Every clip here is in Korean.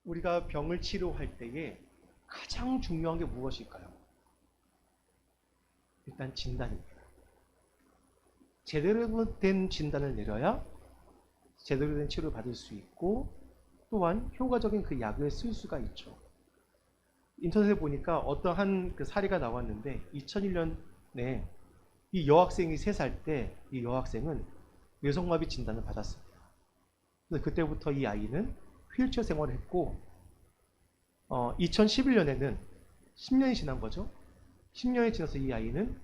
우리가 병을 치료할 때에 가장 중요한 게 무엇일까요? 일단 진단입니다. 제대로 된 진단을 내려야 제대로 된 치료를 받을 수 있고 또한 효과적인 그 약을 쓸 수가 있죠. 인터넷에 보니까 어떠한 그 사례가 나왔는데 2001년에 이 여학생이 3살 때 이 여학생은 뇌성마비 진단을 받았습니다. 그래서 그때부터 이 아이는 휠체어 생활을 했고 2011년에는 10년이 지난 거죠. 10년이 지나서 이 아이는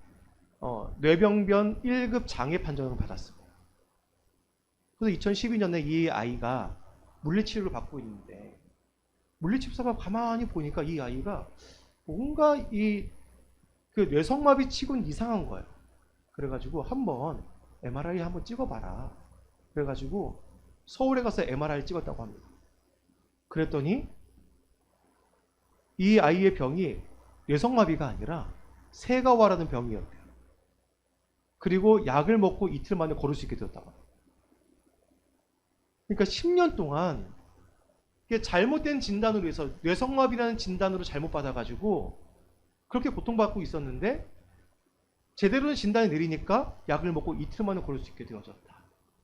뇌병변 1급 장애 판정을 받았습니다. 그래서 2012년에 이 아이가 물리치료를 받고 있는데 물리치료사가 가만히 보니까 이 아이가 뭔가 그 뇌성마비 치고는 이상한 거예요. 그래가지고 한번 MRI 한번 찍어봐라. 그래가지고 서울에 가서 MRI 찍었다고 합니다. 그랬더니 이 아이의 병이 뇌성마비가 아니라 세가와라는 병이었대요. 그리고 약을 먹고 이틀 만에 걸을 수 있게 되었다고 합니다. 그러니까 10년 동안 잘못된 진단으로 해서 뇌성마비라는 진단으로 잘못 받아가지고 그렇게 고통받고 있었는데 제대로 된 진단을 내리니까 약을 먹고 이틀 만에 걸을 수 있게 되어졌다.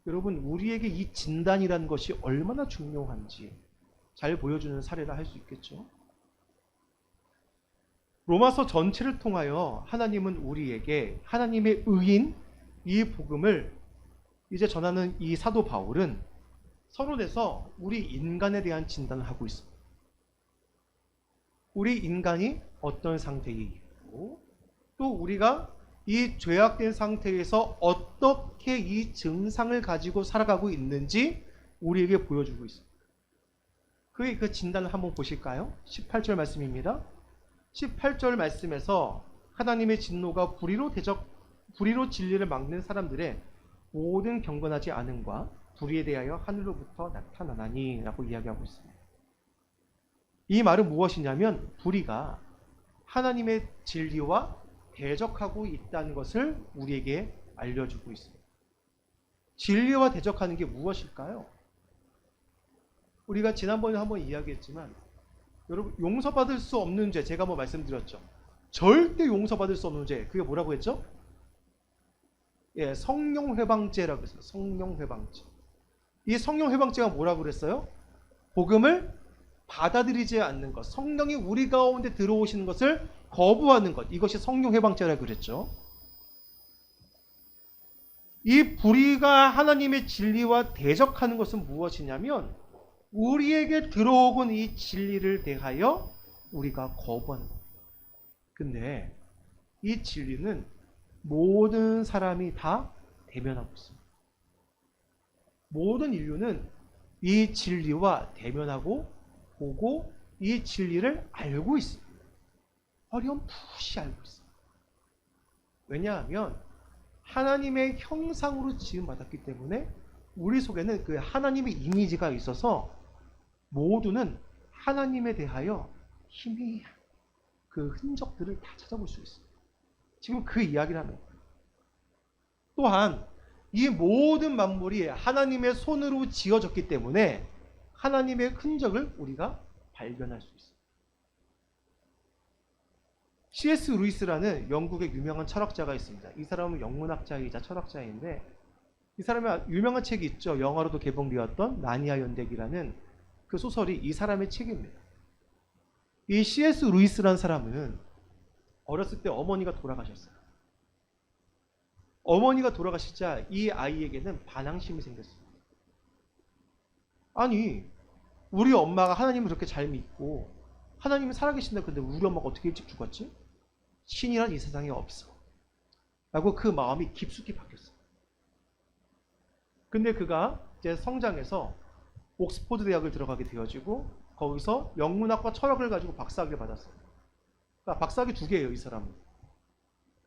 여러분, 우리에게 이 진단이라는 것이 얼마나 중요한지 잘 보여주는 사례라 할 수 있겠죠. 로마서 전체를 통하여 하나님은 우리에게 하나님의 의인 이 복음을 이제 전하는 이 사도 바울은 서론에서 우리 인간에 대한 진단을 하고 있습니다. 우리 인간이 어떤 상태에 있고 또 우리가 이 죄악된 상태에서 어떻게 이 증상을 가지고 살아가고 있는지 우리에게 보여주고 있습니다. 그 진단을 한번 보실까요? 18절 말씀입니다. 18절 말씀에서 하나님의 진노가 불의로 진리를 막는 사람들의 모든 경건하지 않음과 불의에 대하여 하늘로부터 나타나나니 라고 이야기하고 있습니다. 이 말은 무엇이냐면 불의가 하나님의 진리와 대적하고 있다는 것을 우리에게 알려주고 있습니다. 진리와 대적하는 게 무엇일까요? 우리가 지난번에 한번 이야기했지만 여러분, 용서받을 수 없는 죄, 제가 뭐 말씀드렸죠. 절대 용서받을 수 없는 죄, 그게 뭐라고 했죠? 예, 성령회방죄라고 했어요. 성령회방죄. 이 성령회방죄가 뭐라고 그랬어요? 복음을 받아들이지 않는 것, 성령이 우리 가운데 들어오시는 것을 거부하는 것, 이것이 성령회방죄라고 그랬죠. 이 불의가 하나님의 진리와 대적하는 것은 무엇이냐면 우리에게 들어오는 이 진리를 대하여 우리가 거부하는 것. 근데 이 진리는 모든 사람이 다 대면하고 있습니다. 모든 인류는 이 진리와 대면하고 보고 이 진리를 알고 있습니다. 어렴풋이 알고 있습니다. 왜냐하면 하나님의 형상으로 지음받았기 때문에 우리 속에는 그 하나님의 이미지가 있어서 모두는 하나님에 대하여 희미한 그 흔적들을 다 찾아볼 수 있습니다. 지금 그 이야기를 하는 거예요. 또한 이 모든 만물이 하나님의 손으로 지어졌기 때문에 하나님의 흔적을 우리가 발견할 수 있습니다. C.S. 루이스라는 영국의 유명한 철학자가 있습니다. 이 사람은 영문학자이자 철학자인데 이 사람의 유명한 책이 있죠. 영화로도 개봉되었던 나니아 연대기라는 그 소설이 이 사람의 책입니다. 이 C.S. 루이스라는 사람은 어렸을 때 어머니가 돌아가셨어요. 어머니가 돌아가시자 이 아이에게는 반항심이 생겼습니다. 아니, 우리 엄마가 하나님을 그렇게 잘 믿고 하나님이 살아계신다. 근데 우리 엄마가 어떻게 일찍 죽었지? 신이란 이 세상에 없어. 라고 그 마음이 깊숙이 바뀌었어요. 근데 그가 이제 성장해서 옥스퍼드 대학을 들어가게 되어지고 거기서 영문학과 철학을 가지고 박사학위를 받았어요. 그러니까 박사학위 2개예요, 이 사람은.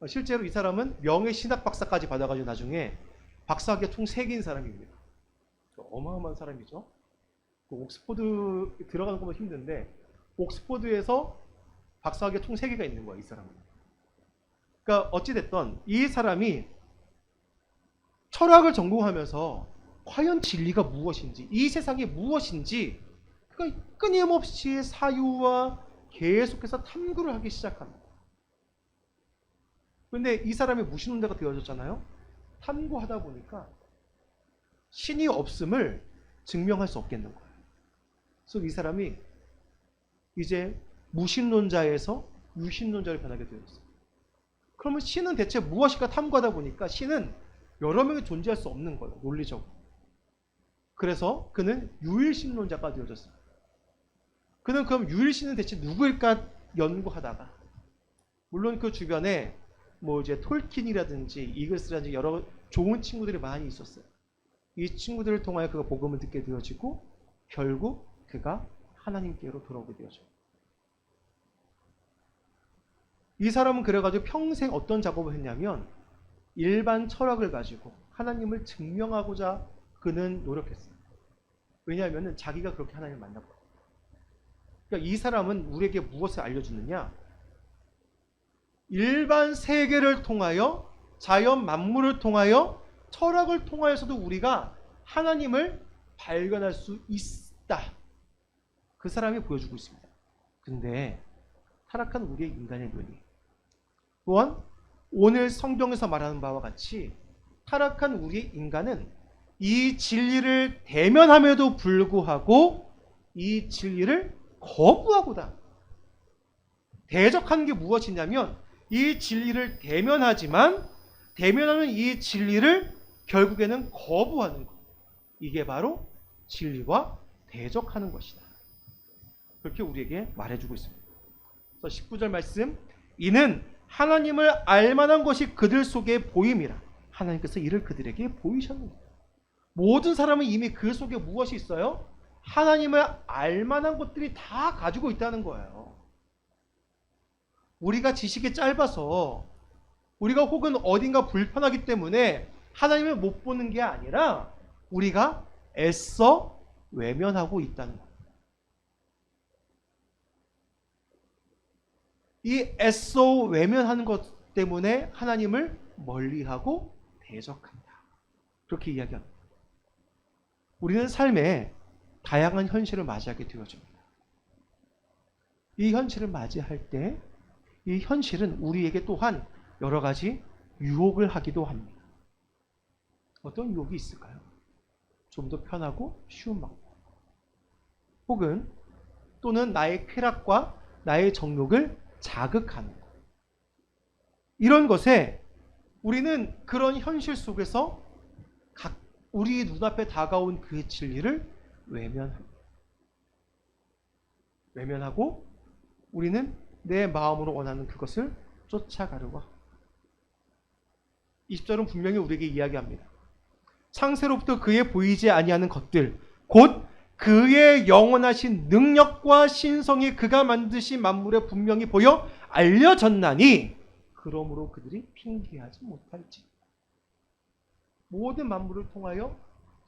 실제로 이 사람은 명예신학 박사까지 받아가지고 나중에 박사학위가 총 3개인 사람입니다. 어마어마한 사람이죠. 옥스퍼드 들어가는 것만 힘든데 옥스퍼드에서 박사학위가 총 3개가 있는 거야, 이 사람은. 그러니까 어찌됐든 이 사람이 철학을 전공하면서 과연 진리가 무엇인지, 이 세상이 무엇인지 그러니까 끊임없이 사유와 계속해서 탐구를 하기 시작합니다. 그런데 이 사람이 무신론자가 되어졌잖아요. 탐구하다 보니까 신이 없음을 증명할 수 없겠는 거예요. 그래서 이 사람이 이제 무신론자에서 유신론자로 변하게 되었어요. 그러면 신은 대체 무엇일까 탐구하다 보니까 신은 여러 명이 존재할 수 없는 거예요. 논리적으로. 그래서 그는 유일신론자가 되어졌어요. 그는 그럼 유일신은 대체 누구일까 연구하다가, 물론 그 주변에 뭐 이제 톨킨이라든지 이글스라든지 여러 좋은 친구들이 많이 있었어요. 이 친구들을 통하여 그가 복음을 듣게 되어지고 결국 그가 하나님께로 돌아오게 되어져요. 이 사람은 그래가지고 평생 어떤 작업을 했냐면 일반 철학을 가지고 하나님을 증명하고자 그는 노력했어요. 왜냐하면 자기가 그렇게 하나님을 만났거든요. 그러니까 이 사람은 우리에게 무엇을 알려주느냐? 일반 세계를 통하여, 자연 만물을 통하여, 철학을 통하여서도 우리가 하나님을 발견할 수 있다. 그 사람이 보여주고 있습니다. 근데 타락한 우리의 인간의 눈이, 또한 오늘 성경에서 말하는 바와 같이 타락한 우리의 인간은 이 진리를 대면함에도 불구하고 이 진리를 거부하고다. 대적하는 게 무엇이냐면 이 진리를 대면하지만 대면하는 이 진리를 결국에는 거부하는 것. 이게 바로 진리와 대적하는 것이다. 그렇게 우리에게 말해주고 있습니다. 그래서 19절 말씀, 이는 하나님을 알만한 것이 그들 속에 보임이라. 하나님께서 이를 그들에게 보이셨느니라. 모든 사람은 이미 그 속에 무엇이 있어요? 하나님을 알만한 것들이 다 가지고 있다는 거예요. 우리가 지식이 짧아서, 우리가 혹은 어딘가 불편하기 때문에 하나님을 못 보는 게 아니라 우리가 애써 외면하고 있다는 거예요. 이 애써 외면하는 것 때문에 하나님을 멀리하고 대적한다. 그렇게 이야기합니다. 우리는 삶에 다양한 현실을 맞이하게 되어집니다. 이 현실을 맞이할 때 이 현실은 우리에게 또한 여러 가지 유혹을 하기도 합니다. 어떤 유혹이 있을까요? 좀 더 편하고 쉬운 방법, 혹은 또는 나의 쾌락과 나의 정욕을 자극하는 것. 이런 것에 우리는 그런 현실 속에서 우리 눈앞에 다가온 그 진리를 외면합니다. 외면하고 우리는 내 마음으로 원하는 그것을 쫓아가려고 합니다. 20절은 분명히 우리에게 이야기합니다. 창세로부터 그의 보이지 아니하는 것들, 곧 그의 영원하신 능력과 신성이 그가 만드신 만물에 분명히 보여 알려졌나니 그러므로 그들이 핑계하지 못할지. 모든 만물을 통하여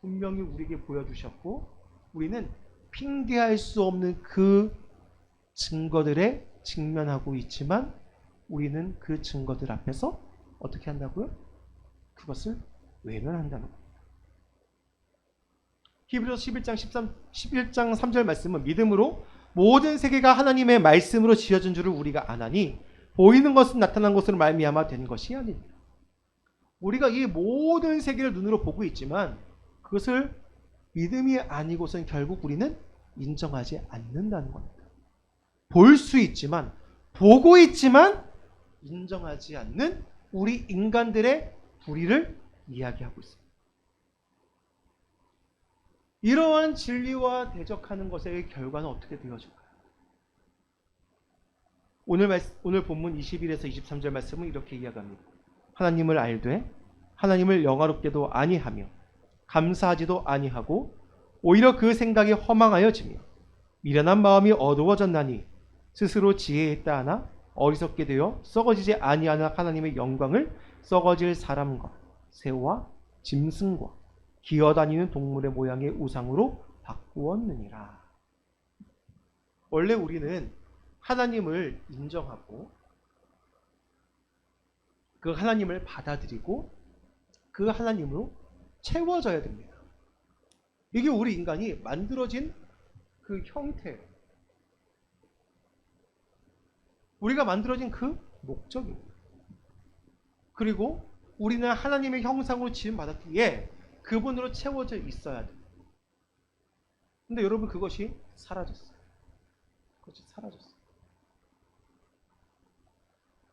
분명히 우리에게 보여주셨고 우리는 핑계할 수 없는 그 증거들에 직면하고 있지만 우리는 그 증거들 앞에서 어떻게 한다고요? 그것을 외면한다는 겁니다. 히브리서 11장 3절 말씀은 믿음으로 모든 세계가 하나님의 말씀으로 지어진 줄을 우리가 아나니 보이는 것은 나타난 것으로 말미암아 된 것이 아닙니다. 우리가 이 모든 세계를 눈으로 보고 있지만 그것을 믿음이 아니고선 결국 우리는 인정하지 않는다는 겁니다. 볼 수 있지만, 보고 있지만 인정하지 않는 우리 인간들의 불의를 이야기하고 있습니다. 이러한 진리와 대적하는 것의 결과는 어떻게 되어질까요? 오늘 본문 21에서 23절 말씀은 이렇게 이야기합니다. 하나님을 알되 하나님을 영화롭게도 아니하며 감사하지도 아니하고 오히려 그 생각이 허망하여지며 미련한 마음이 어두워졌나니 스스로 지혜에 있다 하나 어리석게 되어 썩어지지 아니하는 하나님의 영광을 썩어질 사람과 새와 짐승과 기어다니는 동물의 모양의 우상으로 바꾸었느니라. 원래 우리는 하나님을 인정하고 그 하나님을 받아들이고 그 하나님으로 채워져야 됩니다. 이게 우리 인간이 만들어진 그 형태, 우리가 만들어진 그 목적입니다. 그리고 우리는 하나님의 형상으로 지음받았기에 그분으로 채워져 있어야 돼요. 근데 여러분 그것이 사라졌어요. 그것이 사라졌어요.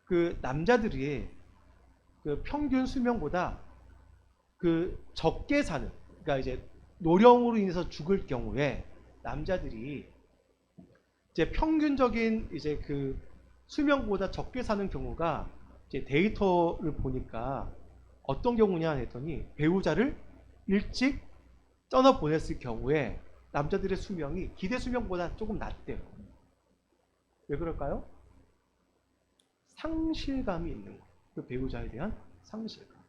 그 남자들이 그 평균 수명보다 그 적게 사는, 그러니까 이제 노령으로 인해서 죽을 경우에 남자들이 이제 평균적인 이제 그 수명보다 적게 사는 경우가 이제 데이터를 보니까 어떤 경우냐 했더니 배우자를 일찍 떠나 보냈을 경우에 남자들의 수명이 기대 수명보다 조금 낮대요. 왜 그럴까요? 상실감이 있는 거예요. 그 배우자에 대한 상실감.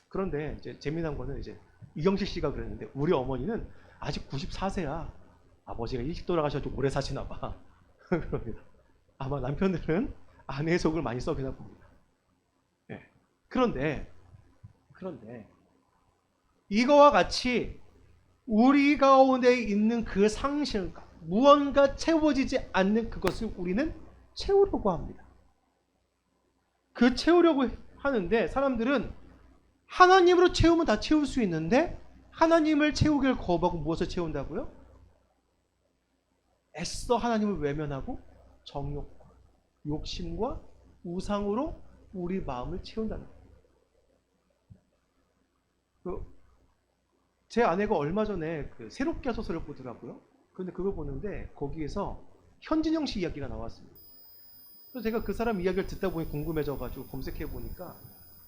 그런데 이제 재미난 거는 이제 이경식 씨가 그랬는데 우리 어머니는 아직 94세야. 아버지가 일찍 돌아가셔도 오래 사시나 봐. 그럽니다. 아마 남편들은 아내의 속을 많이 썩이나 봅니다. 네. 그런데 이거와 같이 우리 가운데 있는 그 상실감, 무언가 채워지지 않는 그것을 우리는 채우려고 합니다. 그 채우려고 하는데 사람들은 하나님으로 채우면 다 채울 수 있는데 하나님을 채우기를 거부하고 무엇을 채운다고요? 애써 하나님을 외면하고 정욕과 욕심과 우상으로 우리 마음을 채운다는 거예요. 제 아내가 얼마 전에 그 새롭게 소설을 보더라고요. 그런데 그걸 보는데 거기에서 현진영 씨 이야기가 나왔습니다. 그래서 제가 그 사람 이야기를 듣다 보니 궁금해져가지고 검색해 보니까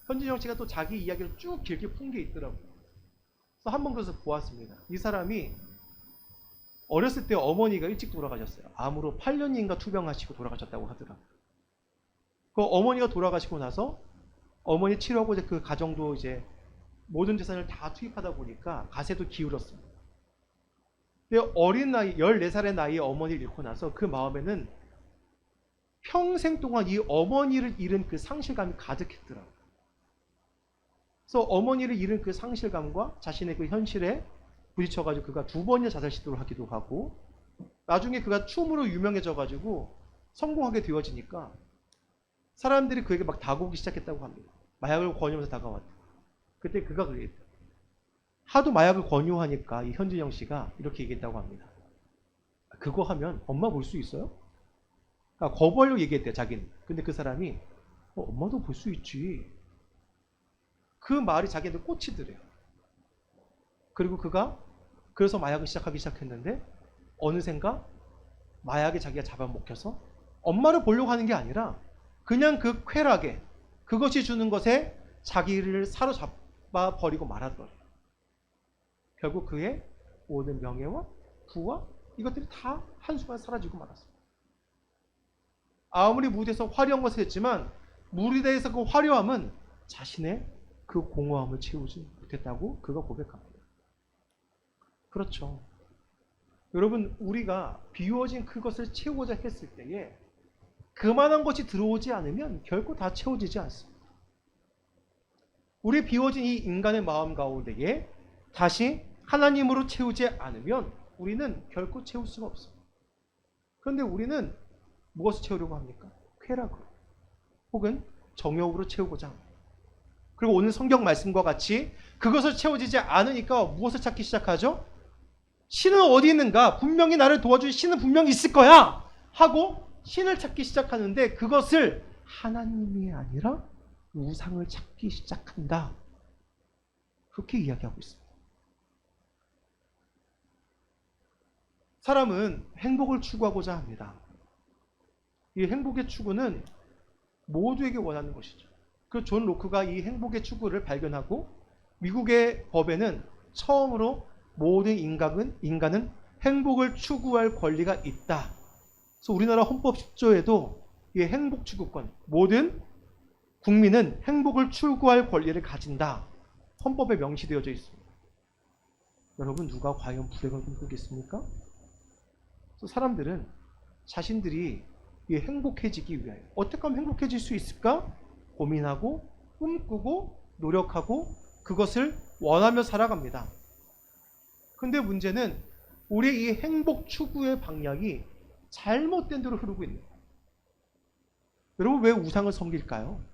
현진영 씨가 또 자기 이야기를 쭉 길게 푼 게 있더라고요. 그래서 한번 그래서 보았습니다. 이 사람이 어렸을 때 어머니가 일찍 돌아가셨어요. 암으로 8년인가 투병하시고 돌아가셨다고 하더라고요. 그 어머니가 돌아가시고 나서 어머니 치료하고 이제 그 가정도 이제 모든 재산을 다 투입하다 보니까 가세도 기울었습니다. 근데 어린 나이, 14살의 나이에 어머니를 잃고 나서 그 마음에는 평생 동안 이 어머니를 잃은 그 상실감이 가득했더라고요. 그래서 어머니를 잃은 그 상실감과 자신의 그 현실에 부딪혀가지고 그가 2번이나 자살 시도를 하기도 하고 나중에 그가 춤으로 유명해져가지고 성공하게 되어지니까 사람들이 그에게 막 다가오기 시작했다고 합니다. 마약을 권유하면서 다가왔다. 그때 그가 그랬다. 하도 마약을 권유하니까 이 현진영 씨가 이렇게 얘기했다고 합니다. 그거 하면 엄마 볼 수 있어요? 그러니까 거부하려고 얘기했대요, 자기는. 근데 그 사람이 엄마도 볼 수 있지. 그 말이 자기한테 꽂히더래요. 그리고 그가 그래서 마약을 시작하기 시작했는데 어느샌가 마약에 자기가 잡아먹혀서 엄마를 보려고 하는 게 아니라 그냥 그 쾌락에 그것이 주는 것에 자기를 사로잡아 버리고 말았더래요. 결국 그의 모든 명예와 부와 이것들이 다 한순간 사라지고 말았습니다. 아무리 무대에서 화려한 것을 했지만 무대에서 그 화려함은 자신의 그 공허함을 채우지 못했다고 그가 고백합니다. 그렇죠. 여러분, 우리가 비워진 그것을 채우고자 했을 때에 그만한 것이 들어오지 않으면 결코 다 채워지지 않습니다. 우리 비워진 이 인간의 마음 가운데에 다시 하나님으로 채우지 않으면 우리는 결코 채울 수가 없습니다. 그런데 우리는 무엇을 채우려고 합니까? 쾌락으로 혹은 정욕으로 채우고자 합니다. 그리고 오늘 성경 말씀과 같이 그것을 채워지지 않으니까 무엇을 찾기 시작하죠? 신은 어디 있는가? 분명히 나를 도와줄 신은 분명히 있을 거야! 하고 신을 찾기 시작하는데 그것을 하나님이 아니라 우상을 찾기 시작한다. 그렇게 이야기하고 있습니다. 사람은 행복을 추구하고자 합니다. 이 행복의 추구는 모두에게 원하는 것이죠. 그 존 로크가 이 행복의 추구를 발견하고 미국의 법에는 처음으로 모든 인간은 행복을 추구할 권리가 있다. 그래서 우리나라 헌법 10조에도 이 행복 추구권, 모든 국민은 행복을 추구할 권리를 가진다. 헌법에 명시되어져 있습니다. 여러분, 누가 과연 불행을 꿈꾸겠습니까? 그래서 사람들은 자신들이 행복해지기 위하여 어떻게 하면 행복해질 수 있을까? 고민하고 꿈꾸고 노력하고 그것을 원하며 살아갑니다. 근데 문제는 우리의 이 행복 추구의 방향이 잘못된 대로 흐르고 있는 거예요. 여러분, 왜 우상을 섬길까요?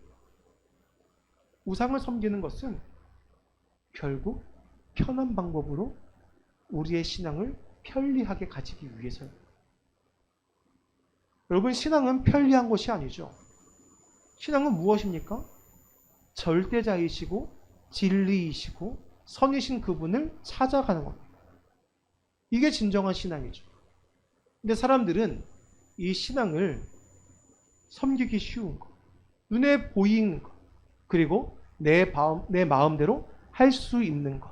우상을 섬기는 것은 결국 편한 방법으로 우리의 신앙을 편리하게 가지기 위해서요. 여러분, 신앙은 편리한 것이 아니죠. 신앙은 무엇입니까? 절대자이시고 진리이시고 선이신 그분을 찾아가는 겁니다. 이게 진정한 신앙이죠. 근데 사람들은 이 신앙을 섬기기 쉬운 것, 눈에 보이는 것, 그리고 내 마음대로 할 수 있는 것,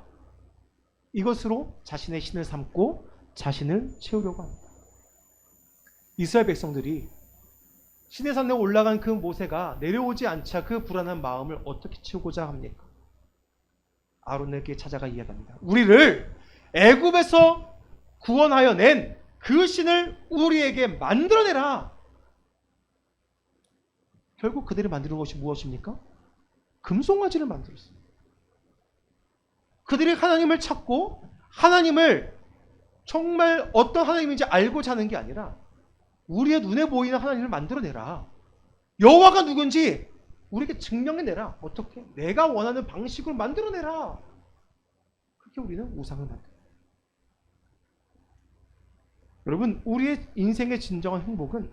이것으로 자신의 신을 삼고 자신을 채우려고 합니다. 이스라엘 백성들이 시내산에 올라간 그 모세가 내려오지 않자 그 불안한 마음을 어떻게 채우고자 합니까? 아론에게 찾아가 이야기합니다. 우리를 애굽에서 구원하여 낸 그 신을 우리에게 만들어내라. 결국 그들이 만드는 것이 무엇입니까? 금송아지를 만들었어요. 그들이 하나님을 찾고 하나님을 정말 어떤 하나님인지 알고자 하는 게 아니라 우리의 눈에 보이는 하나님을 만들어내라. 여호와가 누군지 우리에게 증명해내라. 어떻게? 내가 원하는 방식으로 만들어내라. 그렇게 우리는 우상을 만들어요. 여러분, 우리의 인생의 진정한 행복은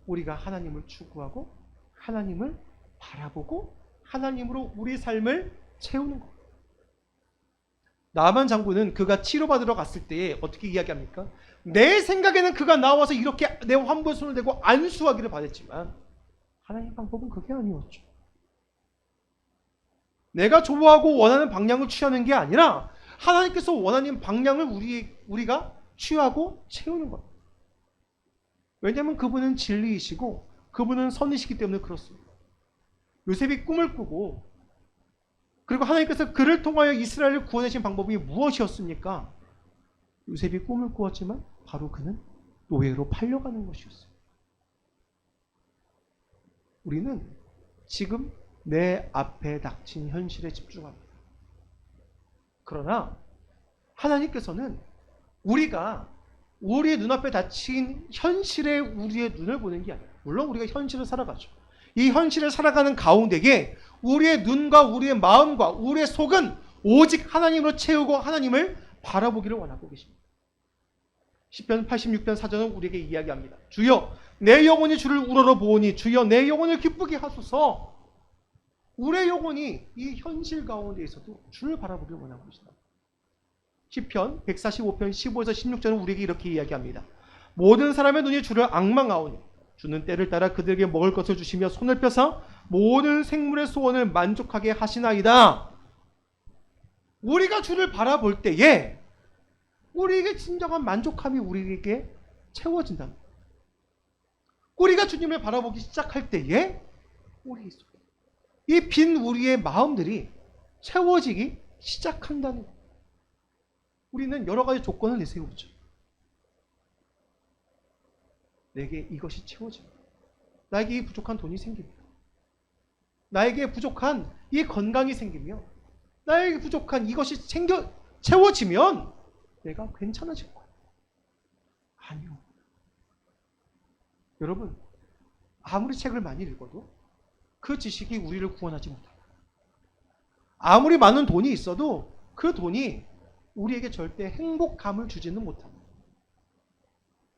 우리가 하나님을 추구하고 하나님을 바라보고 하나님으로 우리 삶을 채우는 것. 나만 장군은 그가 치료받으러 갔을 때 어떻게 이야기합니까? 내 생각에는 그가 나와서 이렇게 내 환부에 손을 대고 안수하기를 바랬지만 하나님의 방법은 그게 아니었죠. 내가 좋아하고 원하는 방향을 취하는 게 아니라 하나님께서 원하는 방향을 우리가 취하고 채우는 것. 왜냐하면 그분은 진리이시고 그분은 선이시기 때문에 그렇습니다. 요셉이 꿈을 꾸고 그리고 하나님께서 그를 통하여 이스라엘을 구원하신 방법이 무엇이었습니까? 요셉이 꿈을 꾸었지만 바로 그는 노예로 팔려가는 것이었어요. 우리는 지금 내 앞에 닥친 현실에 집중합니다. 그러나 하나님께서는 우리가 우리의 눈앞에 닥친 현실에 우리의 눈을 보는 게 아니라, 물론 우리가 현실을 살아가죠. 이 현실을 살아가는 가운데에 우리의 눈과 우리의 마음과 우리의 속은 오직 하나님으로 채우고 하나님을 바라보기를 원하고 계십니다. 시편 86편 4절은 우리에게 이야기합니다. 주여 내 영혼이 주를 우러러 보오니 주여 내 영혼을 기쁘게 하소서. 우리의 영혼이 이 현실 가운데 있어도 주를 바라보기를 원하고 계십니다. 시편 145편 15에서 16절은 우리에게 이렇게 이야기합니다. 모든 사람의 눈이 주를 앙망하오니 주는 때를 따라 그들에게 먹을 것을 주시며 손을 펴사 모든 생물의 소원을 만족하게 하시나이다. 우리가 주를 바라볼 때에 우리에게 진정한 만족함이 우리에게 채워진다. 우리가 주님을 바라보기 시작할 때에 우리 속에 이 빈 우리의 마음들이 채워지기 시작한다는 것. 우리는 여러 가지 조건을 내세우죠. 내게 이것이 채워집니다. 나에게 이 부족한 돈이 생깁니다. 나에게 부족한 이 건강이 생기며 나에게 부족한 이것이 채워지면 내가 괜찮아질 거예요. 아니요. 여러분, 아무리 책을 많이 읽어도 그 지식이 우리를 구원하지 못합니다. 아무리 많은 돈이 있어도 그 돈이 우리에게 절대 행복감을 주지는 못합니다.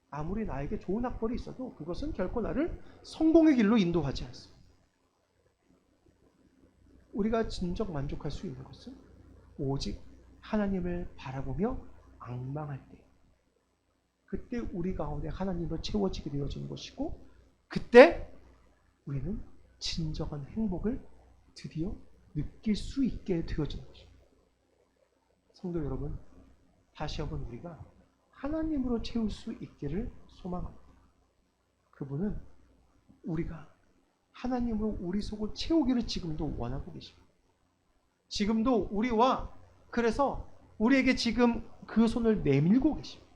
아무리 나에게 좋은 학벌이 있어도 그것은 결코 나를 성공의 길로 인도하지 않습니다. 우리가 진정 만족할 수 있는 것은 오직 하나님을 바라보며 앙망할 때, 그때 우리 가운데 하나님으로 채워지게 되어지는 것이고, 그때 우리는 진정한 행복을 드디어 느낄 수 있게 되어지는 것입니다. 성도 여러분, 다시 한번 우리가 하나님으로 채울 수 있기를 소망합니다. 그분은 우리가 하나님으로 우리 속을 채우기를 지금도 원하고 계십니다. 지금도 우리와 그래서 우리에게 지금 그 손을 내밀고 계십니다.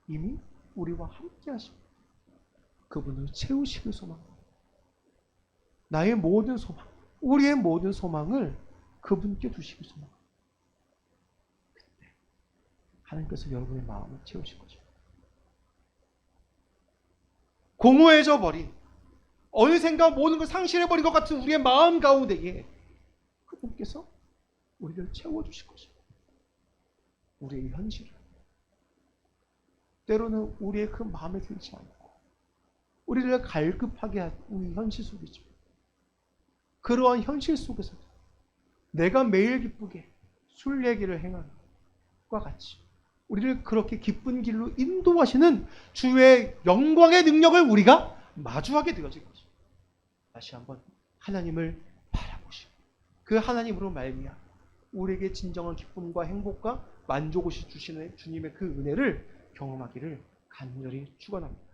이미 우리와 함께 하십니다. 그분을 채우시길 소망합니다. 나의 모든 소망, 우리의 모든 소망을 그분께 두시길 소망합니다. 그때 하나님께서 여러분의 마음을 채우실 거죠. 공허해져 버린, 어느샌가 모든 걸 상실해버린 것 같은 우리의 마음 가운데에 그분께서 우리를 채워주실 것입니다. 우리의 현실을. 때로는 우리의 그 마음에 들지 않고 우리를 갈급하게 하는 현실 속이죠. 그러한 현실 속에서도 내가 매일 기쁘게 술 얘기를 행하는 것과 같이 우리를 그렇게 기쁜 길로 인도하시는 주의 영광의 능력을 우리가 마주하게 되어질 것입니다. 다시 한번 하나님을 바라보시고 그 하나님으로 말미암아 우리에게 진정한 기쁨과 행복과 만족을 주시는 주님의 그 은혜를 경험하기를 간절히 축원합니다.